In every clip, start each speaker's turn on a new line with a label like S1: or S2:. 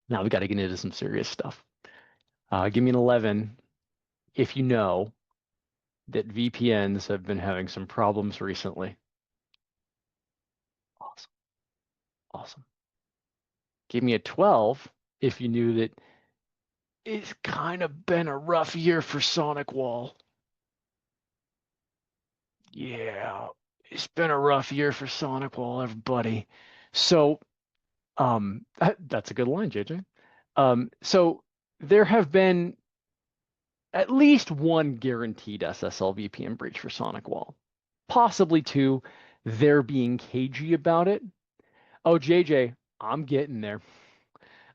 S1: Now we got to get into some serious stuff. Give me an 11 if you know that VPNs have been having some problems recently. Awesome. Awesome. Give me a 12 if you knew that it's kind of been a rough year for SonicWall. Yeah, it's been a rough year for SonicWall, everybody. So, that's a good line, JJ. So there have been at least one guaranteed SSL VPN breach for SonicWall, possibly two. They're being cagey about it. Oh, JJ, I'm getting there.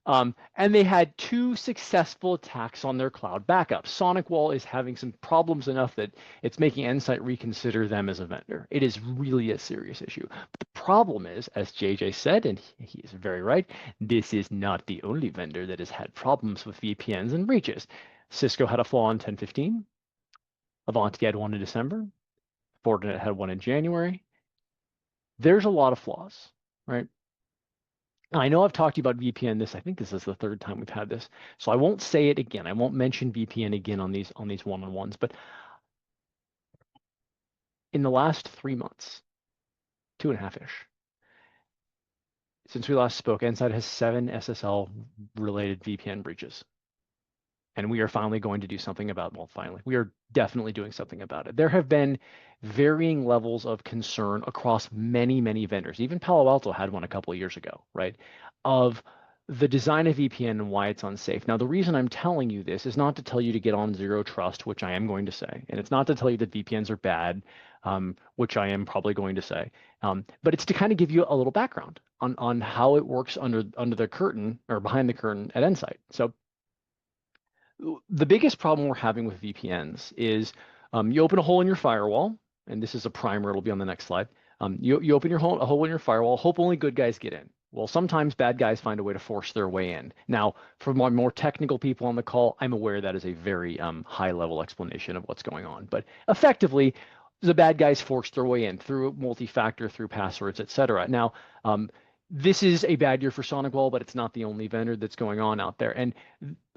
S1: And they had two successful attacks on their cloud backup. SonicWall is having some problems enough that it's making Endsight reconsider them as a vendor. It is really a serious issue. But the problem is, as JJ said, and he is very right, this is not the only vendor that has had problems with VPNs and breaches. Cisco had a flaw in 1015. Avanti had one in December. Fortinet had one in January. There's a lot of flaws, right? I know I've talked to you about VPN I think this is the third time we've had this. So I won't say it again. I won't mention VPN again on these one-on-ones, but in the last 3 months, 2.5-ish, since we last spoke, Endsight has 7 SSL related VPN breaches. And we are finally going to do something about, well, finally, we are definitely doing something about it. There have been varying levels of concern across many, many vendors. Even Palo Alto had one a couple of years ago, right? Of the design of VPN and why it's unsafe. Now, the reason I'm telling you this is not to tell you to get on zero trust, which I am going to say, and it's not to tell you that VPNs are bad, which I am probably going to say, but it's to kind of give you a little background on how it works under the curtain or behind the curtain at Endsight. So the biggest problem we're having with VPNs is you open a hole in your firewall, and this is a primer, it'll be on the next slide. You open a hole in your firewall, hope only good guys get in. Well, sometimes bad guys find a way to force their way in. Now, for my more technical people on the call, I'm aware that is a very high-level explanation of what's going on. But effectively, the bad guys force their way in through multi-factor, through passwords, etc. Now, this is a bad year for SonicWall, but it's not the only vendor that's going on out there. And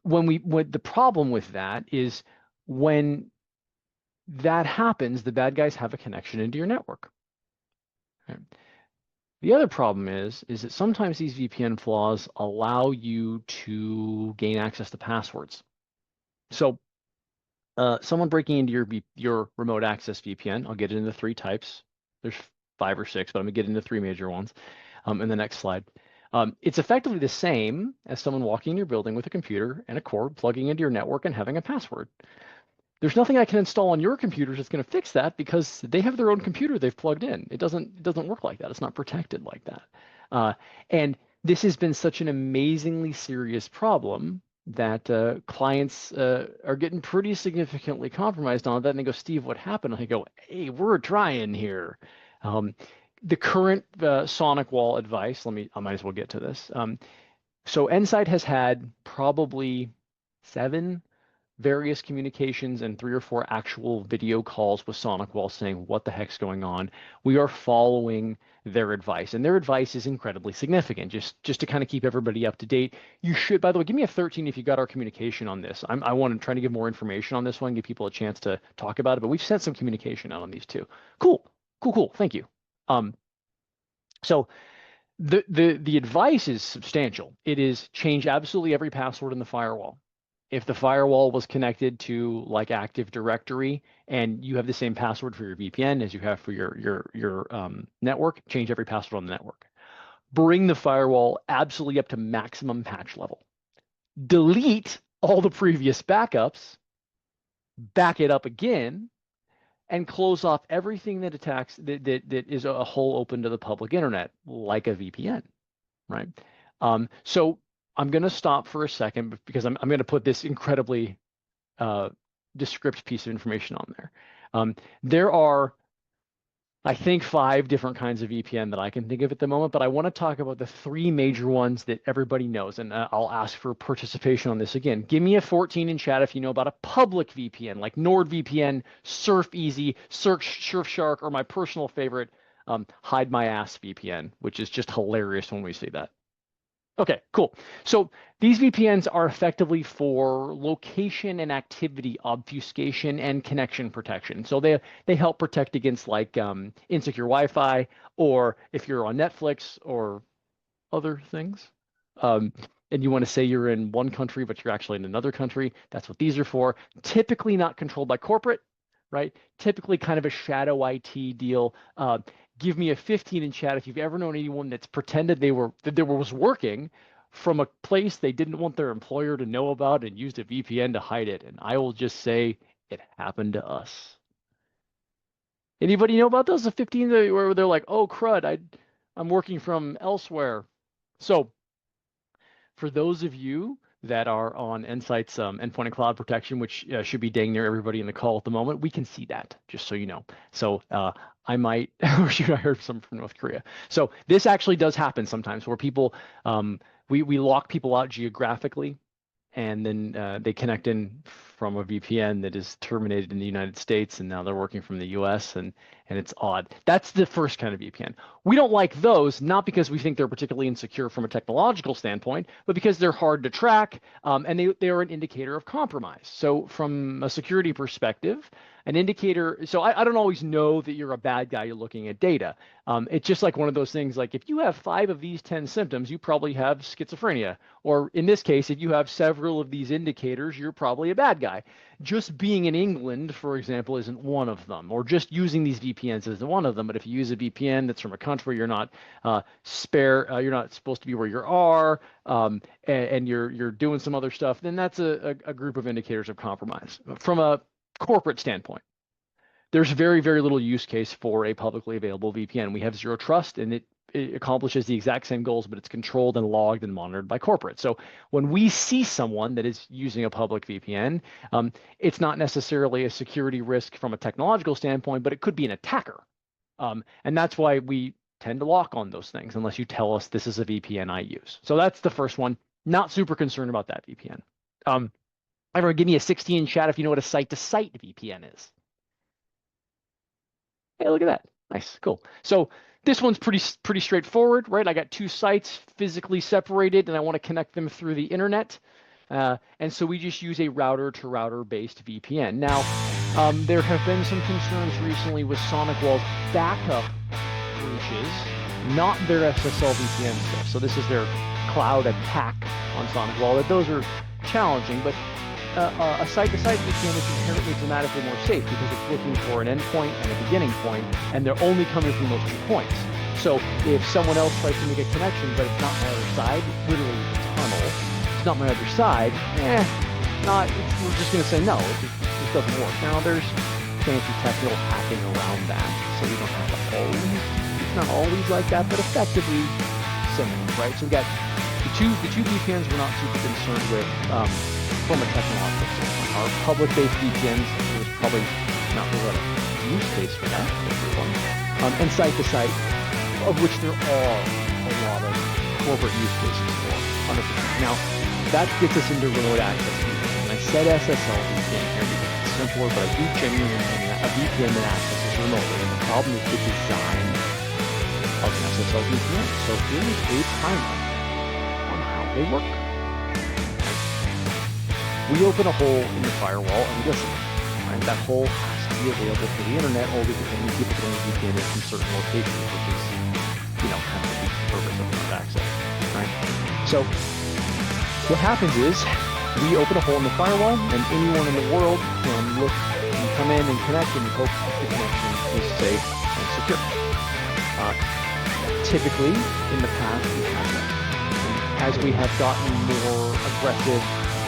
S1: when the problem with that is when that happens, the bad guys have a connection into your network. Right? The other problem is that sometimes these VPN flaws allow you to gain access to passwords. So someone breaking into your remote access VPN, I'll get into 3 types. There's 5 or 6, but I'm gonna get into 3 major ones in the next slide. It's effectively the same as someone walking in your building with a computer and a cord, plugging into your network and having a password. There's nothing I can install on your computers that's going to fix that because they have their own computer they've plugged in. It doesn't work like that. It's not protected like that. And this has been such an amazingly serious problem that clients are getting pretty significantly compromised on that. And they go, Steve, what happened? And I go, hey, we're trying here. The current SonicWall advice, I might as well get to this. So Endsight has had probably 7 various communications and 3 or 4 actual video calls with SonicWall saying what the heck's going on. We are following their advice, and their advice is incredibly significant. Just to kind of keep everybody up to date, you should. By the way, give me a 13 if you got our communication on this. I want to try to give more information on this one, give people a chance to talk about it. But we've sent some communication out on these too. Cool. Thank you. So the advice is substantial. It is change absolutely every password in the firewall. If the firewall was connected to like Active Directory and you have the same password for your VPN as you have for your network, change every password on the network. Bring the firewall absolutely up to maximum patch level. Delete all the previous backups, back it up again, and close off everything that is a hole open to the public internet, like a VPN, right? So I'm going to stop for a second because I'm going to put this incredibly descriptive piece of information on there. There are, I think, 5 different kinds of VPN that I can think of at the moment, but I want to talk about the 3 major ones that everybody knows, and I'll ask for participation on this again. Give me a 14 in chat if you know about a public VPN like NordVPN, SurfEasy, Surfshark, or my personal favorite, Hide My Ass VPN, which is just hilarious when we see that. Okay, cool. So these VPNs are effectively for location and activity obfuscation and connection protection. So they help protect against like insecure Wi-Fi, or if you're on Netflix or other things. Um, and you want to say you're in one country, but you're actually in another country. That's what these are for. Typically not controlled by corporate, right? Typically kind of a shadow IT deal. Give me a 15 in chat if you've ever known anyone that's pretended that there was working from a place they didn't want their employer to know about and used a VPN to hide it. And I will just say it happened to us. Anybody know about those? The 15 where they're like, oh crud, I'm working from elsewhere. So for those of you that are on Endsight's endpoint and cloud protection, which should be dang near everybody in the call at the moment, we can see that, just so you know. So I might, or shoot, I heard some from North Korea. So this actually does happen sometimes where people, we lock people out geographically, and then they connect in from a VPN that is terminated in the United States, and now they're working from the US, and it's odd. That's the first kind of VPN. We don't like those, not because we think they're particularly insecure from a technological standpoint, but because they're hard to track, and they are an indicator of compromise. So from a security perspective, an indicator, so I don't always know that you're a bad guy looking at data. It's just like one of those things, like if you have 5 of these 10 symptoms, you probably have schizophrenia. Or in this case, if you have several of these indicators, you're probably a bad guy. Just being in England, for example, isn't one of them, or just using these VPNs isn't one of them. But if you use a VPN that's from a country you're not you're not supposed to be where you are, and you're doing some other stuff, then that's a group of indicators of compromise. From a corporate standpoint, there's very, very little use case for a publicly available VPN. We have zero trust, and it accomplishes the exact same goals, but it's controlled and logged and monitored by corporate. So when we see someone that is using a public VPN, it's not necessarily a security risk from a technological standpoint, but it could be an attacker. And that's why we tend to lock on those things unless you tell us this is a VPN I use. So that's the first one. Not super concerned about that VPN. Everyone, give me a 16 in chat if you know what a site-to-site VPN is. Hey, look at that. Nice, cool. So this one's pretty straightforward, right? I got 2 sites physically separated, and I want to connect them through the internet. And so we just use a router-to-router based VPN. Now, there have been some concerns recently with SonicWall's backup breaches, not their SSL VPN stuff. So this is their cloud attack on SonicWall. That those are challenging, but a site-to-site VPN is inherently dramatically more safe because it's looking for an endpoint and a beginning point, and they're only coming from those 2 points. So if someone else tries to make a connection, but it's not my other side, literally the tunnel, it's not my other side, we're just going to say no, it just doesn't work. Now there's fancy technical hacking around that, so we don't have to always, it's not always like that, but effectively similar, right? So we got the two VPNs we're not super concerned with from a technological standpoint. Our public-based VPNs, there's probably not really a lot of use case for that, and site-to-site, of which there are a lot of corporate use cases for, 100%. Now, that gets us into remote access VPN. And I said SSL VPN here because it's simpler, but I do genuinely mean that a VPN that accesses remotely. And the problem is the design of an SSL VPN. So here is a timer on how they work. We open a hole in the firewall and listen. Right? That hole has to be available for the internet, only people can only VPN it from certain locations, which is, kind of the purpose of remote access. Right? So what happens is we open a hole in the firewall, and anyone in the world can come in and connect, and we hope the connection is safe and secure. Typically, in the past, we have that. As we have gotten more aggressive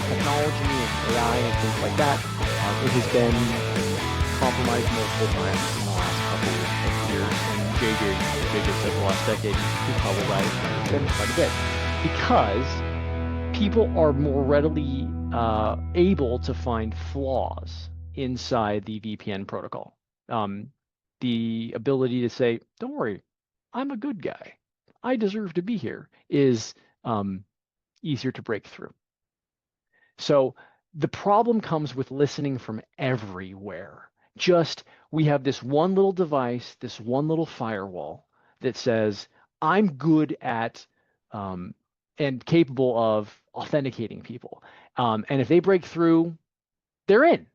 S1: technology and AI and things like that, it has been compromised multiple times in the last couple of years. And JJ said the last decade, he's probably right, it's been quite a bit. Because people are more readily able to find flaws inside the VPN protocol. The ability to say, don't worry, I'm a good guy, I deserve to be here, is easier to break through. So the problem comes with listening from everywhere. We have this one little device, this one little firewall that says, I'm good at and capable of authenticating people. And if they break through, they're in.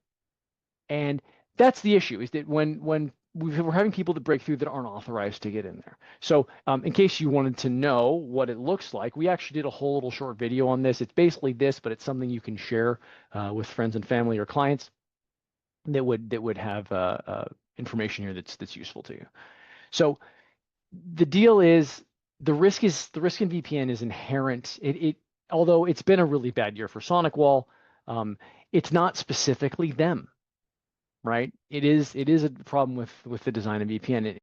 S1: And that's the issue, is that when we're having people that break through that aren't authorized to get in there. So in case you wanted to know what it looks like, we actually did a whole little short video on this. It's basically this, but it's something you can share with friends and family or clients that would have information here that's useful to you. So the deal is the risk in VPN is inherent. Although it's been a really bad year for SonicWall, it's not specifically them, right? It is a problem with the design of VPN.